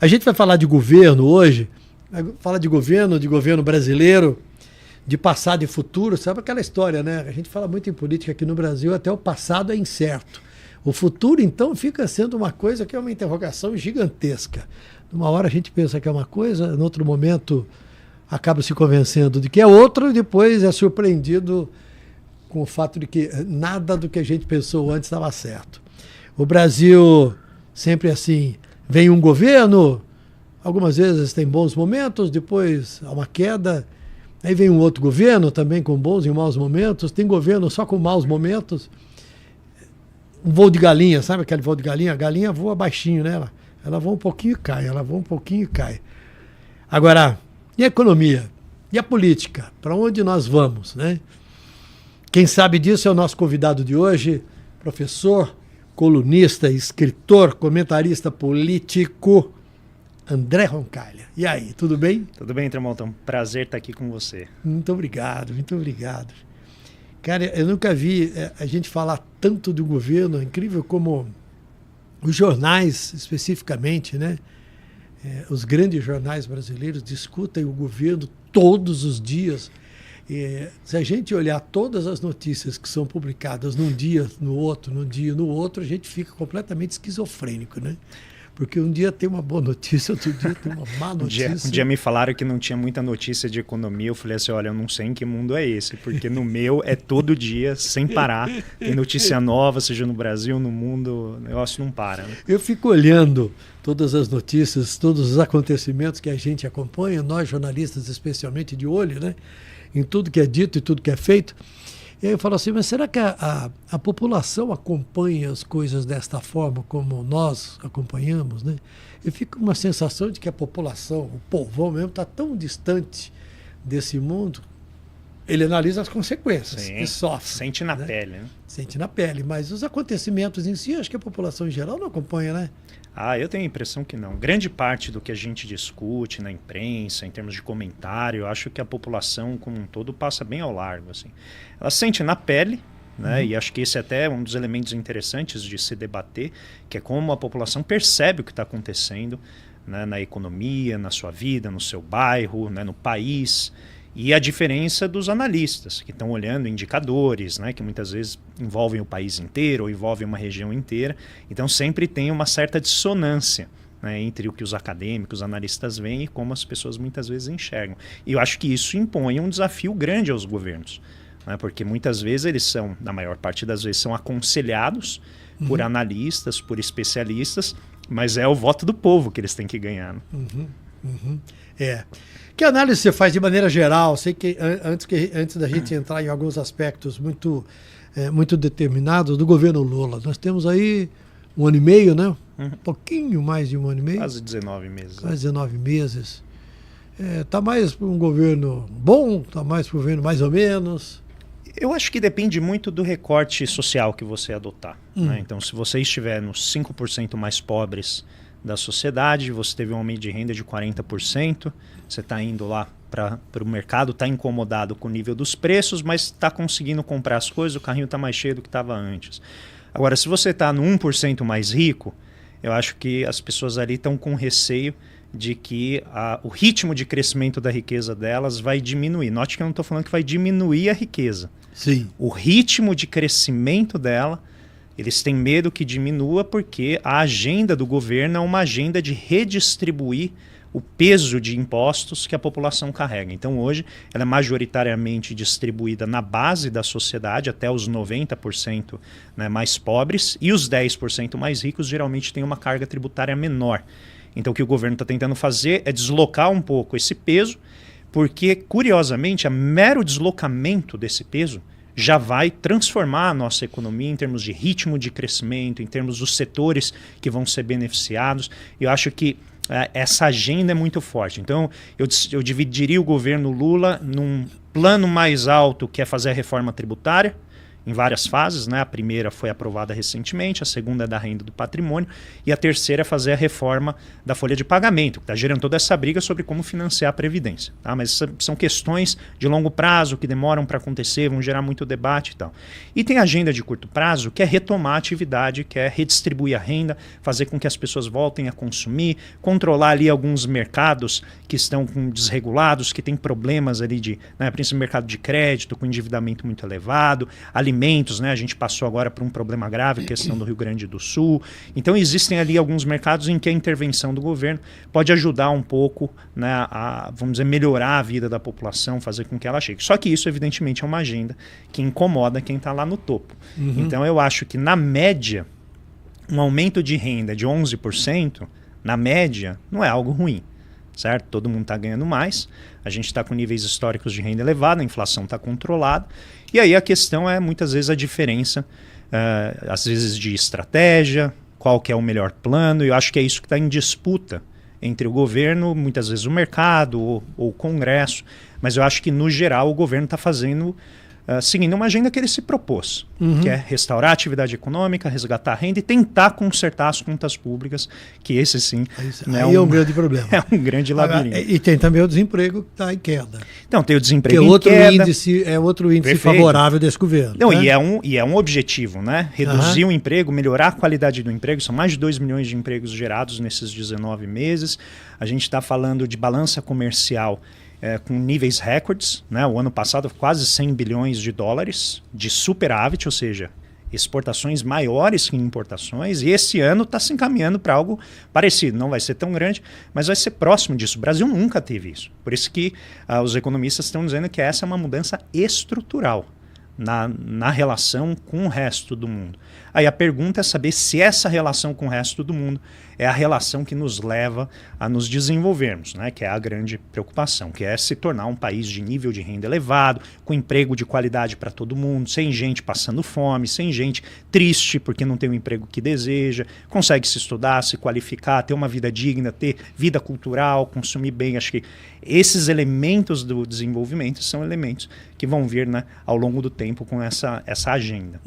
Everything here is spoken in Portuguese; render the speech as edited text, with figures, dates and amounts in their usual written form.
A gente vai falar de governo hoje, vai falar de governo brasileiro, de passado e futuro, sabe aquela história, né? A gente fala muito em política aqui no Brasil, até o passado é incerto. O futuro, então, fica sendo uma coisa que é uma interrogação gigantesca. Numa hora a gente pensa que é uma coisa, no outro momento acaba se convencendo de que é outra e depois é surpreendido com o fato de que nada do que a gente pensou antes estava certo. O Brasil, sempre assim, vem um governo, algumas vezes tem bons momentos, depois há uma queda, aí vem um outro governo também com bons e maus momentos, tem governo só com maus momentos. Um voo de galinha, sabe aquele voo de galinha? A galinha voa baixinho, né? Ela voa um pouquinho e cai, ela voa um pouquinho e cai. Agora, e a economia? E a política? Para onde nós vamos, né? Quem sabe disso é o nosso convidado de hoje, professor, colunista, escritor, comentarista político, André Roncalha. E aí, tudo bem? Tudo bem, Tramontão. Prazer estar aqui com você. Muito obrigado, muito obrigado. Cara, eu nunca vi a gente falar tanto do governo, é incrível como os jornais, especificamente, né? Os grandes jornais brasileiros discutem o governo todos os dias. Se a gente olhar todas as notícias que são publicadas num dia, no outro, num dia, no outro, a gente fica completamente esquizofrênico, né? Porque um dia tem uma boa notícia, outro dia tem uma má notícia. Um dia me falaram que não tinha muita notícia de economia. Eu falei assim, olha, eu não sei em que mundo é esse, porque no meu é todo dia, sem parar. Tem notícia nova, seja no Brasil, no mundo, o negócio não para. Né? Eu fico olhando todas as notícias, todos os acontecimentos que a gente acompanha, nós jornalistas especialmente de olho, né? Em tudo que é dito e tudo que é feito. E aí eu falo assim, mas será que a população acompanha as coisas desta forma como nós acompanhamos, né? Eu fico com uma sensação de que a população, o povão mesmo, está tão distante desse mundo, ele analisa as consequências. Sim, e sofre. Sente na pele, né? Sente na pele, mas os acontecimentos em si, acho que a população em geral não acompanha, né? Eu tenho a impressão que não. Grande parte do que a gente discute na imprensa, em termos de comentário, eu acho que a população como um todo passa bem ao largo. Assim. Ela sente na pele, né? E acho que esse é até um dos elementos interessantes de se debater, que é como a população percebe o que está acontecendo, né? Na economia, na sua vida, no seu bairro, né? No país. E a diferença dos analistas, que estão olhando indicadores, né, que muitas vezes envolvem o país inteiro ou envolvem uma região inteira. Então sempre tem uma certa dissonância, né, entre o que os acadêmicos, os analistas veem e como as pessoas muitas vezes enxergam. E eu acho que isso impõe um desafio grande aos governos, né, porque muitas vezes eles são, na maior parte das vezes, são aconselhados por analistas, por especialistas, mas é o voto do povo que eles têm que ganhar. Né? Que análise você faz de maneira geral? Sei que antes da gente entrar em alguns aspectos muito determinados do governo Lula, nós temos aí 1 ano e meio, né? Um pouquinho mais de 1 ano e meio. Quase 19 meses. Quase 19 meses. Está mais para um governo bom? Está mais para um governo mais ou menos? Eu acho que depende muito do recorte social que você adotar. Né? Então, se você estiver nos 5% mais pobres da sociedade, você teve um aumento de renda de 40%, você está indo lá para o mercado, está incomodado com o nível dos preços, mas está conseguindo comprar as coisas, o carrinho está mais cheio do que estava antes. Agora, se você está no 1% mais rico, eu acho que as pessoas ali estão com receio de que o ritmo de crescimento da riqueza delas vai diminuir. Note que eu não estou falando que vai diminuir a riqueza. Sim. O ritmo de crescimento dela, eles têm medo que diminua porque a agenda do governo é uma agenda de redistribuir o peso de impostos que a população carrega. Então hoje ela é majoritariamente distribuída na base da sociedade, até os 90%, né, mais pobres, e os 10% mais ricos geralmente têm uma carga tributária menor. Então o que o governo está tentando fazer é deslocar um pouco esse peso, porque curiosamente o mero deslocamento desse peso já vai transformar a nossa economia em termos de ritmo de crescimento, em termos dos setores que vão ser beneficiados. Eu acho que essa agenda é muito forte. Então, eu dividiria o governo Lula num plano mais alto, que é fazer a reforma tributária. em várias fases, né? A primeira foi aprovada recentemente, a segunda é da renda do patrimônio e a terceira é fazer a reforma da folha de pagamento, que está gerando toda essa briga sobre como financiar a Previdência. Tá? Mas são questões de longo prazo que demoram para acontecer, vão gerar muito debate e tal. E tem a agenda de curto prazo, que é retomar a atividade, que é redistribuir a renda, fazer com que as pessoas voltem a consumir, controlar ali alguns mercados que estão desregulados, que têm problemas ali de, né, principalmente mercado de crédito, com endividamento muito elevado, alimentos, né, a gente passou agora por um problema grave, questão do Rio Grande do Sul. Então existem ali alguns mercados em que a intervenção do governo pode ajudar um pouco, né, a, vamos dizer, melhorar a vida da população, fazer com que ela chegue. Só que isso, evidentemente, é uma agenda que incomoda quem está lá no topo. Então eu acho que, na média, um aumento de renda de 11%, na média, não é algo ruim, certo? Todo mundo está ganhando mais, a gente está com níveis históricos de renda elevada, a inflação está controlada, e aí a questão é, muitas vezes, a diferença, às vezes, de estratégia, qual que é o melhor plano, e eu acho que é isso que está em disputa entre o governo, muitas vezes o mercado ou o Congresso, mas eu acho que, no geral, o governo está fazendo... seguindo uma agenda que ele se propôs, que é restaurar a atividade econômica, resgatar a renda e tentar consertar as contas públicas, que esse sim né, é um grande problema. É um grande labirinto. E tem também o desemprego que está em queda. Então, tem o desemprego em queda. É outro índice Perfeito. Favorável desse governo. Não, né? e é um objetivo, né? Reduzir o emprego, melhorar a qualidade do emprego. São mais de 2 milhões de empregos gerados nesses 19 meses. A gente está falando de balança comercial com níveis recordes, né? O ano passado quase 100 bilhões de dólares de superávit, ou seja, exportações maiores que importações, e esse ano está se encaminhando para algo parecido. Não vai ser tão grande, mas vai ser próximo disso. O Brasil nunca teve isso. Por isso que os economistas estão dizendo que essa é uma mudança estrutural na relação com o resto do mundo. Aí a pergunta é saber se essa relação com o resto do mundo é a relação que nos leva a nos desenvolvermos, né? Que é a grande preocupação, que é se tornar um país de nível de renda elevado, com emprego de qualidade para todo mundo, sem gente passando fome, sem gente triste porque não tem o emprego que deseja, consegue se estudar, se qualificar, ter uma vida digna, ter vida cultural, consumir bem. Acho que esses elementos do desenvolvimento são elementos que vão vir, né, ao longo do tempo com essa agenda.